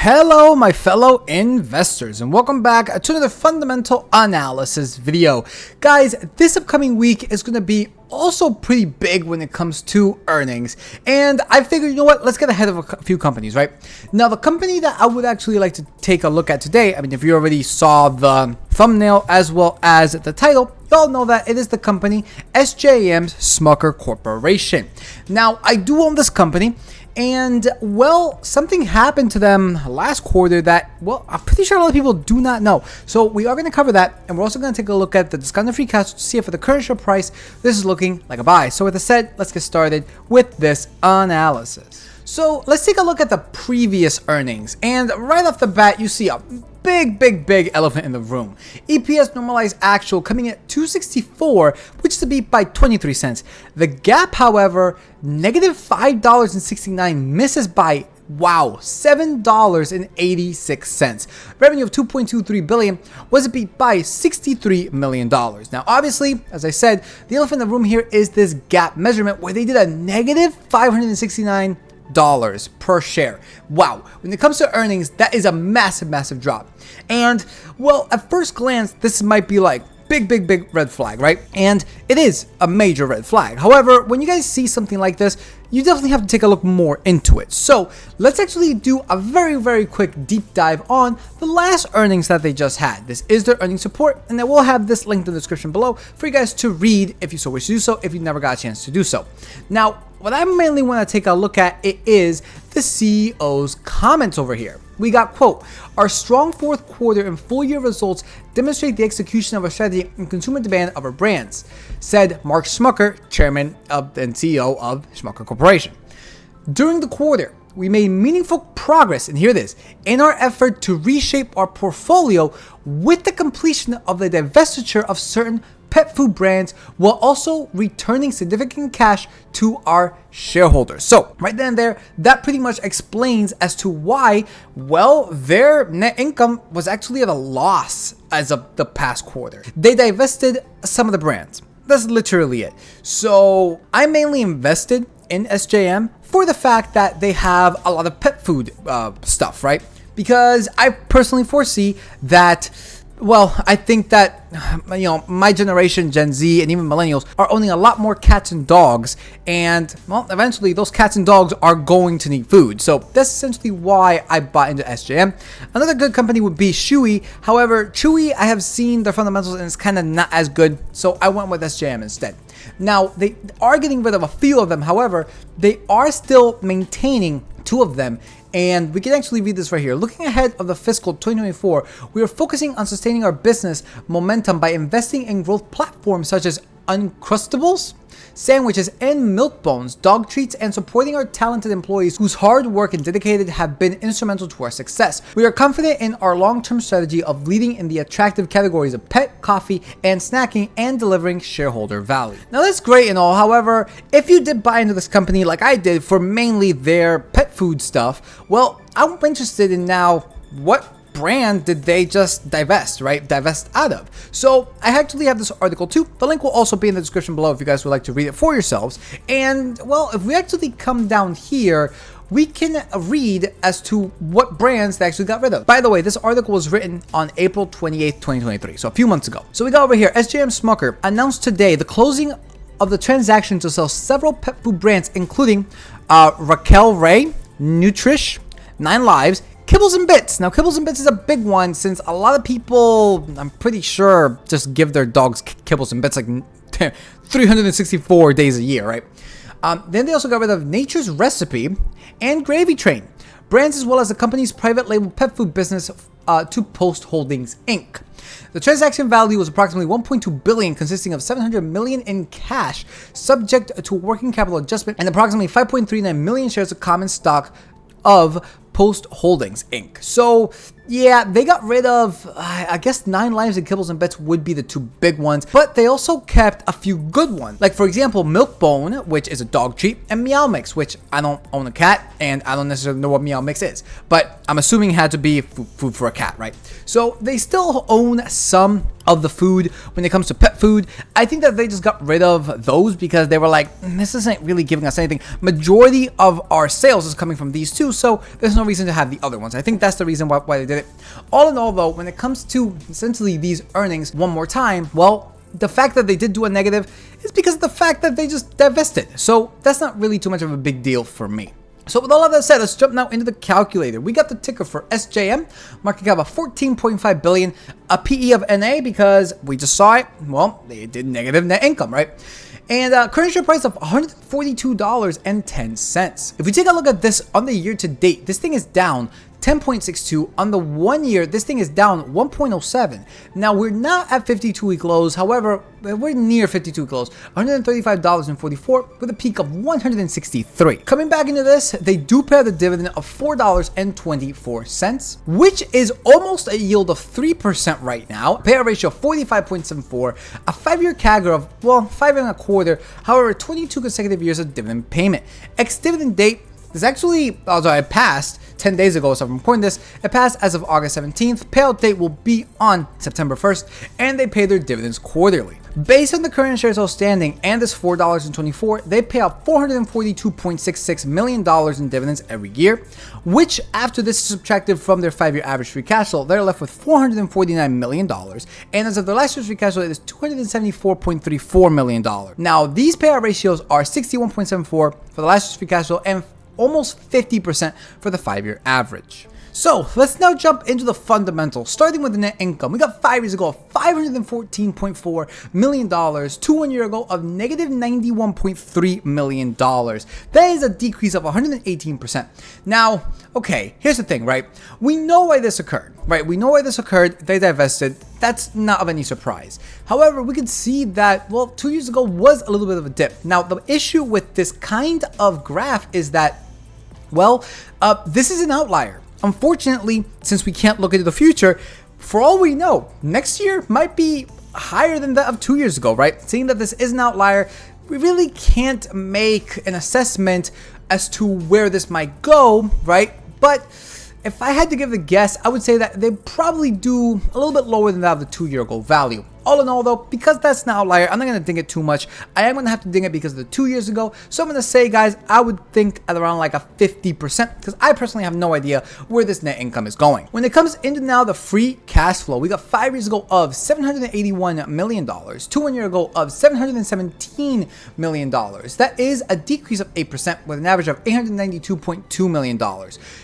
Hello my fellow investors and welcome back to another fundamental analysis video. Guys, this upcoming week is going to be also pretty big when it comes to earnings, and I figured, you know what, let's get ahead of a few companies, right? Now the company that I would actually like to take a look at today, I mean, if you already saw the thumbnail as well as the title, you all know that it is the company SJM's Smucker Corporation. Now I do own this company, and well, something happened to them last quarter that, well, I'm pretty sure a lot of people do not know. So we are going to cover that, and we're also going to take a look at the discounted free cash to see if for the current share price this is looking like a buy. So with that said, let's get started with this analysis. So let's take a look at the previous earnings, and right off the bat you see a big elephant in the room. EPS normalized actual coming in at 264, which is a beat by 23 cents. The gap, however, negative $5.69, misses by, wow, $7.86. Revenue of $2.23 billion was a beat by $63 million. Now, obviously, as I said, the elephant in the room here is this gap measurement where they did a negative $569 per share. Wow, when it comes to earnings, that is a massive drop. And well, at first glance, this might be like big red flag, right? And it is a major red flag. However, when you guys see something like this, you definitely have to take a look more into it. So let's actually do a very quick deep dive on the last earnings that they just had. This is their earnings report, and I will have this linked in the description below for you guys to read if you so wish to do so, if you never got a chance to do so. Now, what I mainly want to take a look at it is the CEO's comments over here. We got, quote, "Our strong fourth quarter and full year results demonstrate the execution of our strategy and consumer demand of our brands," said Mark Smucker, chairman and CEO of Smucker Corporation. "During the quarter, we made meaningful progress," and hear this, "in our effort to reshape our portfolio with the completion of the divestiture of certain pet food brands while also returning significant cash to our shareholders." So right then and there, that pretty much explains as to why, well, their net income was actually at a loss as of the past quarter. They divested some of the brands. That's literally it. So I mainly invested in SJM for the fact that they have a lot of pet food stuff, right? Because I personally foresee that, well, I think that, you know, my generation, Gen Z, and even millennials are owning a lot more cats and dogs, and, well, eventually those cats and dogs are going to need food. So that's essentially why I bought into SJM. Another good company would be Chewy. However, Chewy, I have seen their fundamentals and it's kind of not as good, so I went with SJM instead. Now, they are getting rid of a few of them. However, they are still maintaining two of them. And we can actually read this right here. "Looking ahead of the fiscal 2024, we are focusing on sustaining our business momentum by investing in growth platforms such as Uncrustables, sandwiches, and milk bones, dog treats, and supporting our talented employees whose hard work and dedicated have been instrumental to our success. We are confident in our long-term strategy of leading in the attractive categories of pet, coffee, and snacking, and delivering shareholder value." Now that's great and all. However, if you did buy into this company like I did for mainly their pet food stuff, well, I'm interested in now what brand did they just divest out of. So I actually have this article too. The link will also be in the description below if you guys would like to read it for yourselves. And well, if we actually come down here, we can read as to what brands they actually got rid of. By the way, this article was written on April 28th, 2023, so a few months ago. So we got over here, SJM Smucker announced today the closing of the transaction to sell several pet food brands, including Raquel Ray, Nutrish, 9 Lives, Kibbles and Bits. Now, Kibbles and Bits is a big one since a lot of people, I'm pretty sure, just give their dogs Kibbles and Bits like 364 days a year, right? Then they also got rid of Nature's Recipe and Gravy Train brands, as well as the company's private label pet food business to Post Holdings, Inc. The transaction value was approximately $1.2 billion, consisting of $700 million in cash, subject to working capital adjustment, and approximately 5.39 million shares of common stock of Post Holdings, Inc. So yeah, they got rid of, I guess 9 Lives and Kibbles and Bits would be the two big ones, but they also kept a few good ones. Like, for example, Milk Bone, which is a dog treat, and Meow Mix, which I don't own a cat, and I don't necessarily know what Meow Mix is, but I'm assuming it had to be food for a cat, right? So they still own some of the food when it comes to pet food. I think that they just got rid of those because they were like, this isn't really giving us anything. Majority of our sales is coming from these two, so there's no reason to have the other ones. I think that's the reason why they did it. All in all though, when it comes to essentially these earnings one more time, well, the fact that they did do a negative is because of the fact that they just divested. So that's not really too much of a big deal for me. So with all of that said, let's jump now into the calculator. We got the ticker for SJM, market cap of 14.5 billion, a PE of NA because we just saw it. Well, they did negative net income, right? And current share price of $142.10. If we take a look at this on the year to date, this thing is down 10.62. On the 1 year, this thing is down 1.07. Now, we're not at 52-week lows. However, we're near 52-week lows. $135.44 with a peak of 163. Coming back into this, they do pay the dividend of $4.24, which is almost a yield of 3% right now. Payout ratio of 45.74. A 5-year CAGR of, well, 5.25. However, 22 consecutive years of dividend payment. Ex-dividend date is actually, it passed 10 days ago, so I'm recording this. It passed as of August 17th. Payout date will be on September 1st, and they pay their dividends quarterly. Based on the current shares outstanding and this $4.24, they pay out $442.66 million in dividends every year, which after this is subtracted from their 5-year average free cash flow, they're left with $449 million. And as of their last year's free cash flow, it is $274.34 million. Now, these payout ratios are 61.74 for the last year's free cash flow and almost 50% for the 5-year average. So let's now jump into the fundamentals, starting with the net income. We got 5 years ago of $514.4 million, 1 year ago of negative $91.3 million. That is a decrease of 118%. Now, okay, here's the thing, right? We know why this occurred, right? We know why this occurred. They divested. That's not of any surprise. However, we can see that, well, 2 years ago was a little bit of a dip. Now, the issue with this kind of graph is that, well, this is an outlier. Unfortunately, since we can't look into the future, for all we know, next year might be higher than that of 2 years ago, right? Seeing that this is an outlier, we really can't make an assessment as to where this might go, right? But if I had to give a guess, I would say that they probably do a little bit lower than that of the 2 year ago value. All in all though, because that's an outlier, I'm not going to ding it too much. I am going to have to ding it because of the 2 years ago. So I'm going to say, guys, I would think at around like a 50% because I personally have no idea where this net income is going. When it comes into now the free cash flow, we got 5 years ago of $781 million, 1 year ago of $717 million. That is a decrease of 8% with an average of $892.2 million.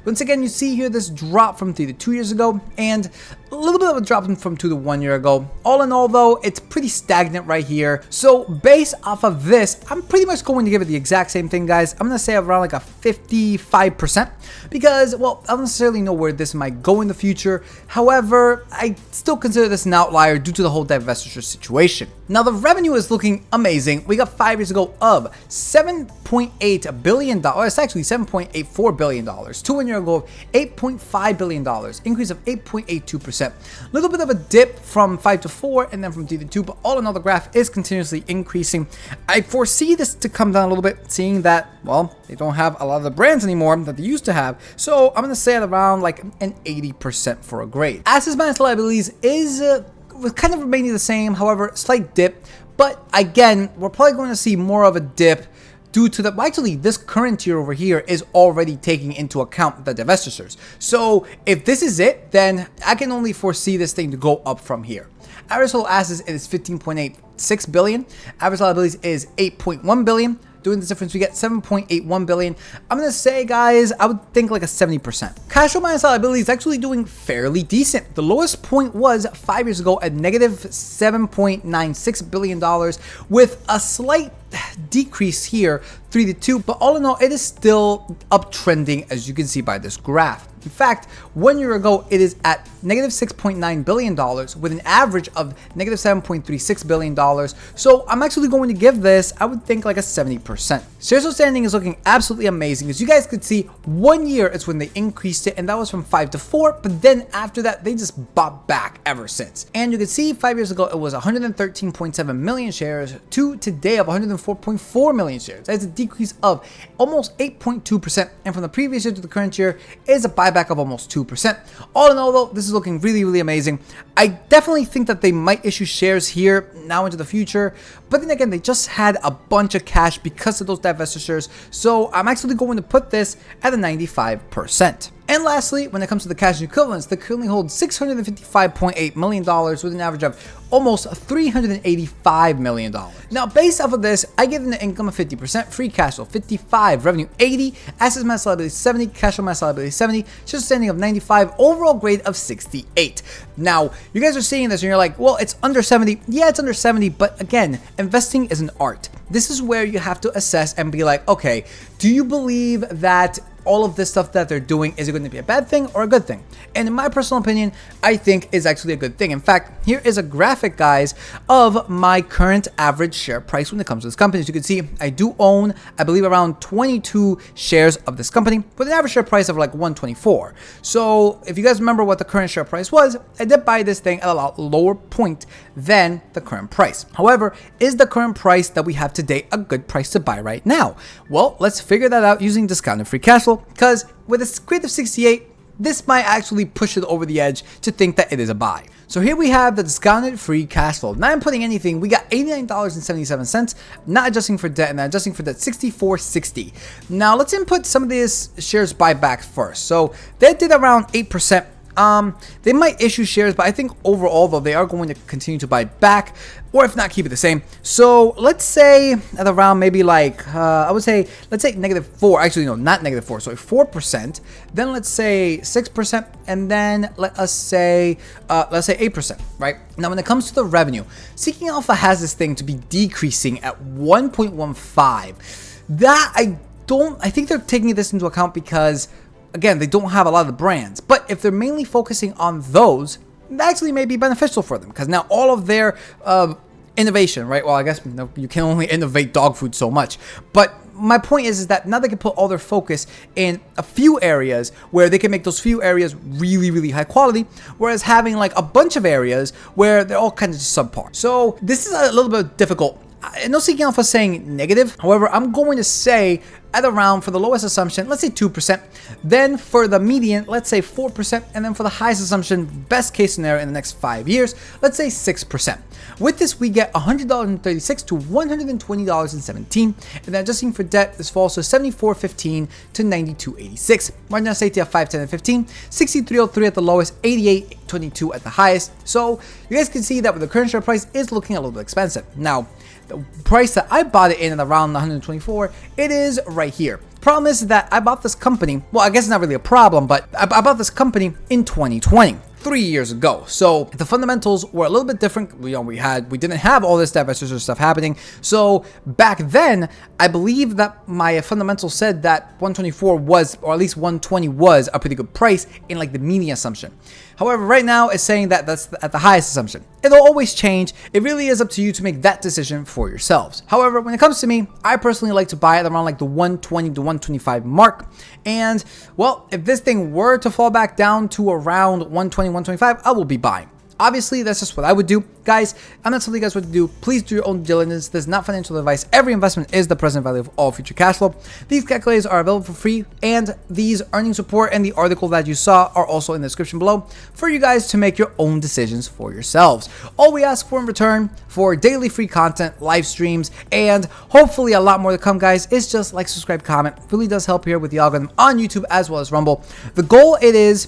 Once again, you see here this drop from 3 to 2 years ago and a little bit of a drop from 2 to 1 year ago. All in all though, it's pretty stagnant right here. So based off of this, I'm pretty much going to give it the exact same thing, guys. I'm going to say around like a 55% because, well, I don't necessarily know where this might go in the future. However, I still consider this an outlier due to the whole divestiture situation. Now, the revenue is looking amazing. We got 5 years ago of $7.8 billion. It's actually $7.84 billion. 1 year ago of $8.5 billion. Increase of 8.82%. A little bit of a dip from 5 to 4 and then from 3 to 2, but all in all, the graph is continuously increasing. I foresee this to come down a little bit, seeing that, well, they don't have a lot of the brands anymore that they used to have. So I'm going to say at around like an 80% for a grade. Assets minus liabilities is kind of remaining the same, however, slight dip. But again, we're probably going to see more of a dip due to the, actually this current year over here is already taking into account the divestitures. So if this is it, then I can only foresee this thing to go up from here. Average total assets is 15.86 billion. Average liabilities is 8.1 billion. Doing this difference, we get 7.81 billion. I'm gonna say, guys, I would think like a 70%. Cash flow minus liabilities is actually doing fairly decent. The lowest point was 5 years ago at negative $7.96 billion with a slight decrease here, 3 to 2, but all in all, it is still uptrending as you can see by this graph. In fact, 1 year ago, it is at negative $6.9 billion with an average of negative $7.36 billion. So I'm actually going to give this, I would think like a 70%. Shares outstanding is looking absolutely amazing. As you guys could see, 1 year is when they increased it, and that was from 5 to 4, but then after that, they just bought back ever since. And you can see 5 years ago, it was 113.7 million shares to today of 140 124.4 million shares. That's a decrease of almost 8.2%, and from the previous year to the current year is a buyback of almost 2%. All in all though, this is looking really, really amazing. I definitely think that they might issue shares here now into the future, but then again, they just had a bunch of cash because of those divestitures, so I'm actually going to put this at a 95%. And lastly, when it comes to the cash equivalents, they currently hold $655.8 million with an average of almost $385 million. Now, based off of this, I give them the income of 50%, free cash flow 55, revenue 80, assets minus liability 70, cash flow minus liability 70, shares standing of 95, overall grade of 68. Now, you guys are seeing this and you're like, well, it's under 70. Yeah, it's under 70, but again, investing is an art. This is where you have to assess and be like, okay, do you believe that all of this stuff that they're doing, is it going to be a bad thing or a good thing? And in my personal opinion, I think is actually a good thing. In fact, here is a graphic, guys, of my current average share price when it comes to this company. As you can see, I do own, I believe, around 22 shares of this company with an average share price of like 124. So if you guys remember what the current share price was, I did buy this thing at a lot lower point than the current price. However, is the current price that we have today a good price to buy right now? Well, let's figure that out using discounted free cash flow, because with a grade of 68, this might actually push it over the edge to think that it is a buy. So here we have the discounted free cash flow. Not inputting anything, we got $89.77, not adjusting for debt, and not adjusting for debt, $64.60. Now let's input some of these shares buyback first. So they did around 8%. They might issue shares, but I think overall though they are going to continue to buy back, or if not, keep it the same. So let's say at around maybe like I would say, let's say -4. Actually, no, not -4. So 4%. Then let's say 6%, and then let's say 8%. Right now, when it comes to the revenue, Seeking Alpha has this thing to be decreasing at 1.15. That I think they're taking this into account because, again, they don't have a lot of the brands, but if they're mainly focusing on those, that actually may be beneficial for them, because now all of their innovation, right? Well, I guess you can only innovate dog food so much, but my point is that now they can put all their focus in a few areas where they can make those few areas really, really high quality, whereas having like a bunch of areas where they're all kind of just subpar. So this is a little bit difficult. I know Seeking Alpha is saying negative. However, I'm going to say at around, for the lowest assumption, let's say 2%. Then for the median, let's say 4%. And then for the highest assumption, best case scenario in the next 5 years, let's say 6%. With this, we get $100.36 to $120.17. And then adjusting for debt, this falls to $74.15 to $92.86. Margin of safety of 5, 10, and 15. 63.03 at the lowest, 88.22 at the highest. So you guys can see that with the current share price, is looking a little bit expensive. Now, the price that I bought it in at around 124, it is right here. Problem is that I bought this company, well, I guess it's not really a problem, but I bought this company in 2020. 3 years ago. So the fundamentals were a little bit different. We didn't have all this divestiture stuff happening. So back then, I believe that my fundamentals said that 124 was, or at least 120 was, a pretty good price in like the median assumption. However, right now it's saying that that's at the highest assumption. It'll always change. It really is up to you to make that decision for yourselves. However, when it comes to me, I personally like to buy it around like the 120 to 125 mark. And well, if this thing were to fall back down to around 120, 125, I will be buying. Obviously, that's just what I would do. Guys, I'm not telling you guys what to do. Please do your own diligence. This is not financial advice. Every investment is the present value of all future cash flow. These calculators are available for free, and these earnings report and the article that you saw are also in the description below for you guys to make your own decisions for yourselves. All we ask for in return for daily free content, live streams, and hopefully a lot more to come, guys, is just like, subscribe, comment. It really does help here with the algorithm on YouTube as well as Rumble. The goal it is,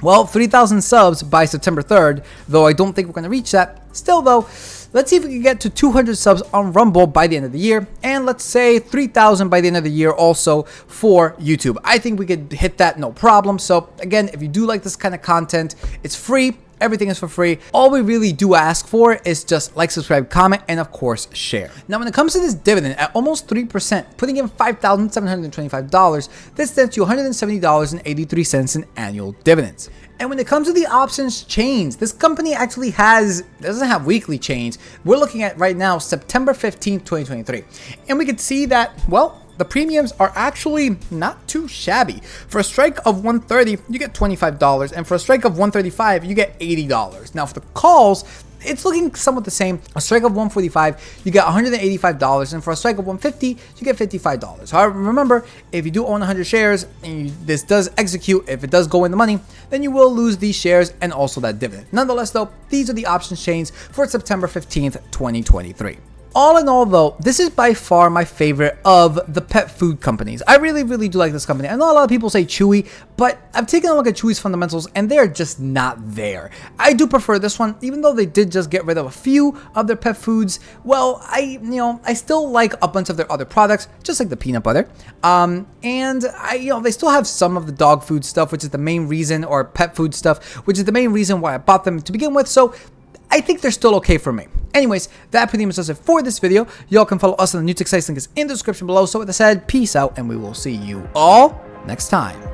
well, 3,000 subs by September 3rd, though I don't think we're going to reach that. Still, though, let's see if we can get to 200 subs on Rumble by the end of the year, and let's say 3,000 by the end of the year also for YouTube. I think we could hit that no problem. So, again, if you do like this kind of content, it's free. Everything is for free. All we really do ask for is just like, subscribe, comment, and of course, share. Now, when it comes to this dividend at almost 3%, putting in $5,725, this stands to $170.83 in annual dividends. And when it comes to the options chains, this company actually doesn't have weekly chains. We're looking at right now, September 15th, 2023. And we can see that, well, the premiums are actually not too shabby. For a strike of 130, you get $25, and for a strike of 135, you get $80. Now, for the calls, it's looking somewhat the same. A strike of 145, you get $185, and for a strike of 150, you get $55. However, remember, if you do own 100 shares and this does execute, if it does go in the money, then you will lose these shares and also that dividend. Nonetheless, though, these are the options chains for September 15th, 2023. All in all, though, this is by far my favorite of the pet food companies. I really, really do like this company. I know a lot of people say Chewy, but I've taken a look at Chewy's fundamentals and they're just not there. I do prefer this one, even though they did just get rid of a few of their pet foods. Well, I still like a bunch of their other products, just like the peanut butter. And they still have some of the dog food stuff, which is the main reason, or pet food stuff, which is the main reason why I bought them to begin with. So I think they're still okay for me. Anyways, that pretty much does it for this video. Y'all can follow us on the new tech sites, link is in the description below. So with that said, peace out, and we will see you all next time.